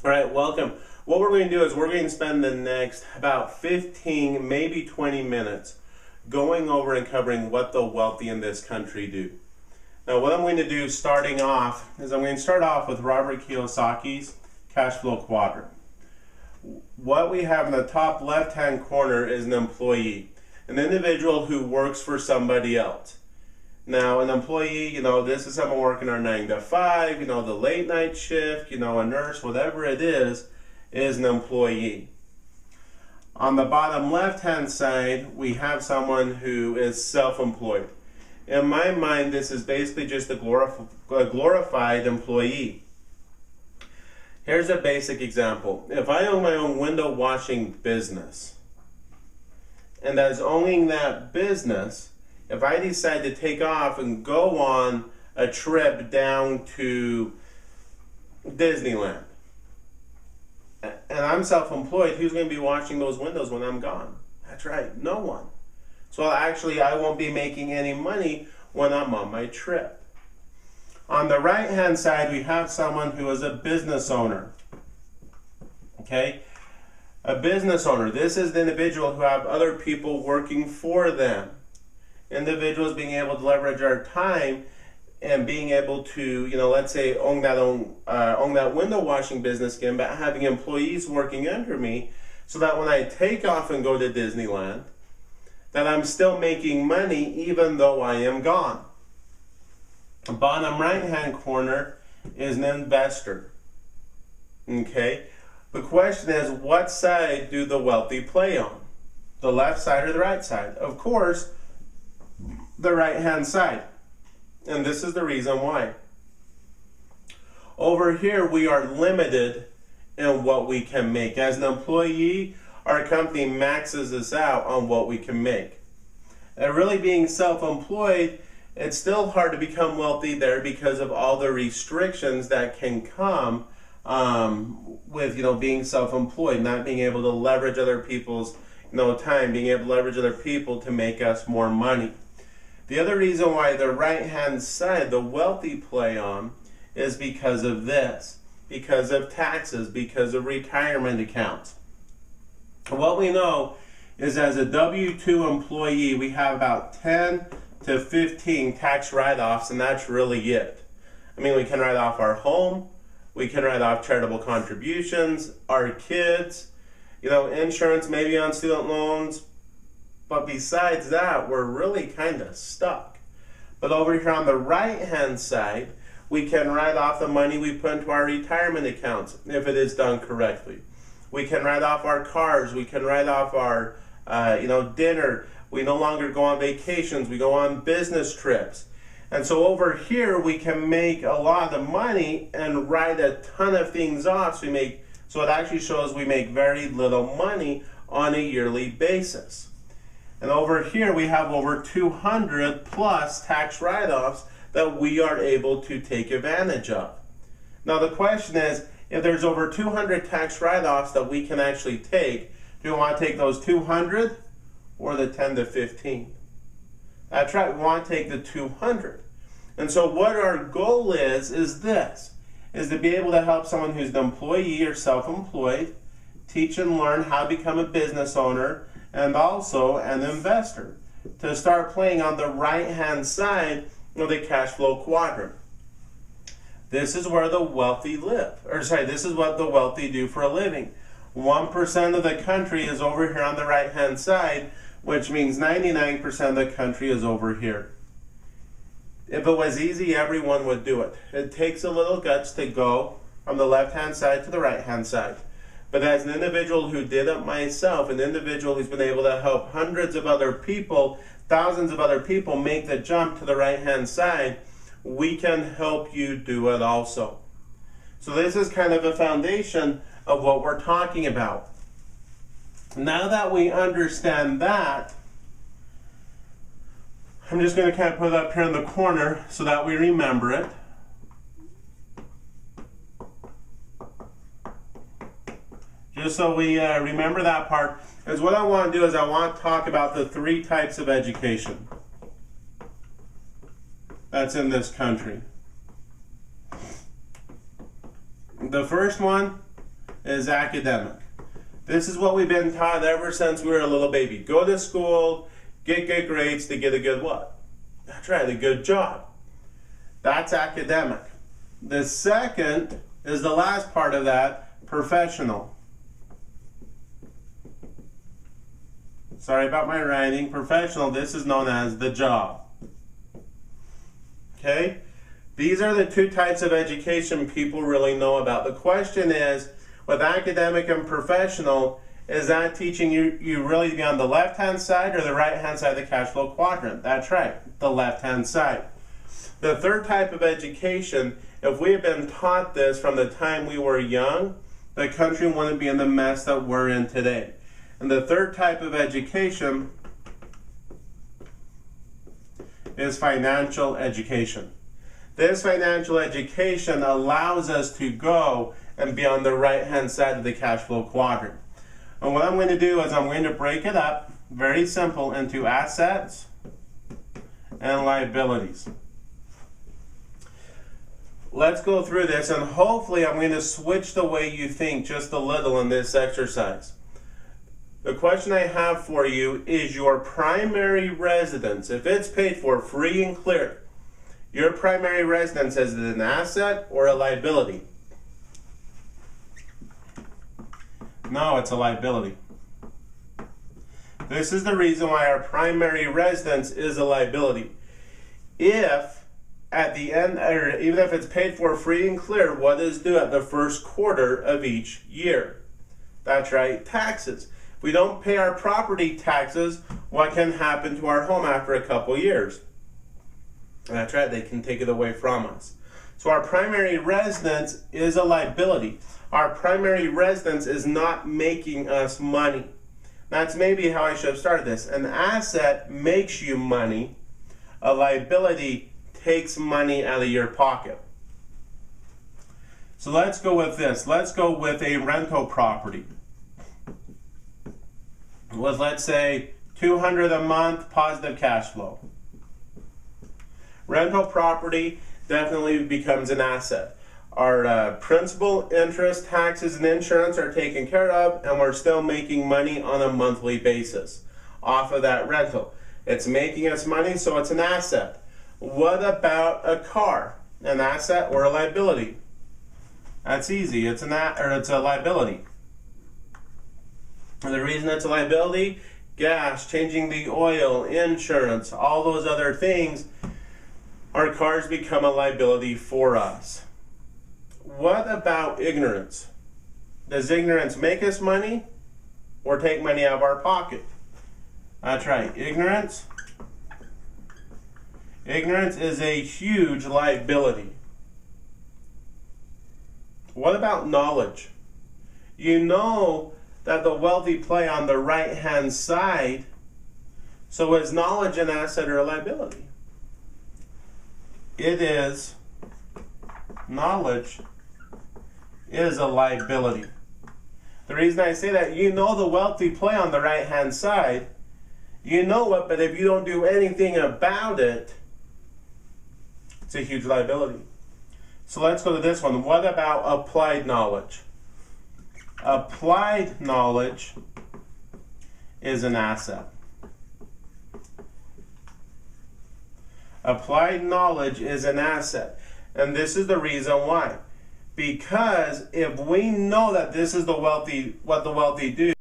All right, welcome. What we're going to do is we're going to spend the next about 15, maybe 20 minutes going over and covering what the wealthy in this country do. Now, what I'm going to do starting off is I'm going to start off with Robert Kiyosaki's cash flow quadrant. What we have in the top left-hand corner is an employee, an individual who works for somebody else. Now, an employee, this is someone working our 9 to 5, the late night shift, a nurse, whatever it is an employee. On the bottom left-hand side, we have someone who is self-employed. In my mind, this is basically just a glorified employee. Here's a basic example. If I own my own window washing business, and as owning that business, if I decide to take off and go on a trip down to Disneyland, and I'm self-employed, who's going to be washing those windows when I'm gone? That's right, no one. So actually, I won't be making any money when I'm on my trip. On the right-hand side, we have someone who is a business owner. Okay? A business owner. This is the individual who have other people working for them. Individuals being able to leverage our time and being able to, let's say own that window washing business again, but having employees working under me so that when I take off and go to Disneyland, that I'm still making money even though I am gone. The bottom right hand corner is an investor. Okay? The question is, what side do the wealthy play on? The left side or the right side? Of course, the right hand side. And this is the reason why. Over here, we are limited in what we can make. As an employee, our company maxes us out on what we can make. And really being self-employed, it's still hard to become wealthy there because of all the restrictions that can come with being self-employed, not being able to leverage other people's time, being able to leverage other people to make us more money. The other reason why the right-hand side, the wealthy play on, is because of this, because of taxes, because of retirement accounts. What we know is as a W-2 employee, we have about 10 to 15 tax write-offs, and that's really it. I mean, we can write off our home, we can write off charitable contributions, our kids, insurance maybe on student loans, but besides that, we're really kind of stuck. But over here on the right-hand side, we can write off the money we put into our retirement accounts if it is done correctly. We can write off our cars. We can write off our, dinner. We no longer go on vacations. We go on business trips. And so over here, we can make a lot of money and write a ton of things off. So it actually shows we make very little money on a yearly basis. And over here, we have over 200 plus tax write-offs that we are able to take advantage of. Now the question is, if there's over 200 tax write-offs that we can actually take, do we want to take those 200 or the 10 to 15? That's right, we want to take the 200. And so what our goal is this, is to be able to help someone who's an employee or self-employed, teach and learn how to become a business owner, and also an investor, to start playing on the right-hand side of the cash flow quadrant. This is where the wealthy live. This is what the wealthy do for a living. 1% of the country is over here on the right-hand side, which means 99% of the country is over here. If it was easy, everyone would do it. It takes a little guts to go from the left-hand side to the right-hand side. But as an individual who did it myself, an individual who's been able to help hundreds of other people, thousands of other people make the jump to the right-hand side, we can help you do it also. So this is kind of a foundation of what we're talking about. Now that we understand that, I'm just going to kind of put it up here in the corner so that we remember it. Just so we remember that part, is what I want to do is I want to talk about the 3 types of education that's in this country. The first one is academic. This is what we've been taught ever since we were a little baby. Go to school, get good grades to get a good what? That's right, a good job. That's academic. The second is the last part of that, professional. Sorry about my writing. Professional, this is known as the job. Okay? These are the two types of education people really know about. The question is, with academic and professional, is that teaching you really to be on the left-hand side or the right-hand side of the cash flow quadrant? That's right, the left-hand side. The third type of education, if we had been taught this from the time we were young, the country wouldn't be in the mess that we're in today. And the third type of education is financial education. This financial education allows us to go and be on the right-hand side of the cash flow quadrant. And what I'm going to do is I'm going to break it up, very simple, into assets and liabilities. Let's go through this, and hopefully I'm going to switch the way you think just a little in this exercise. The question I have for you is your primary residence. If it's paid for free and clear, your primary residence, is it an asset or a liability? No, it's a liability. This is the reason why our primary residence is a liability. If at the end, or even if it's paid for free and clear, what is due at the first quarter of each year? That's right, taxes. If we don't pay our property taxes, what can happen to our home after a couple years? That's right, they can take it away from us. So our primary residence is a liability. Our primary residence is not making us money. That's maybe how I should have started this. An asset makes you money. A liability takes money out of your pocket. So let's go with this. Let's go with a rental property. With, let's say, $200 a month, positive cash flow. Rental property definitely becomes an asset. Our principal, interest, taxes, and insurance are taken care of, and we're still making money on a monthly basis off of that rental. It's making us money, so it's an asset. What about a car? An asset or a liability? That's easy. It's a liability. And the reason it's a liability, gas, changing the oil, insurance, all those other things, our cars become a liability for us. What about ignorance? Does ignorance make us money or take money out of our pocket? That's right, ignorance. Ignorance is a huge liability. What about knowledge? You know that the wealthy play on the right-hand side, so is knowledge an asset or a liability? It is. Knowledge is a liability. The reason I say that, you know the wealthy play on the right-hand side. You know it, but if you don't do anything about it, it's a huge liability. So let's go to this one. What about applied knowledge? Applied knowledge is an asset. Applied knowledge is an asset. And this is the reason why. Because if we know that this is what the wealthy do,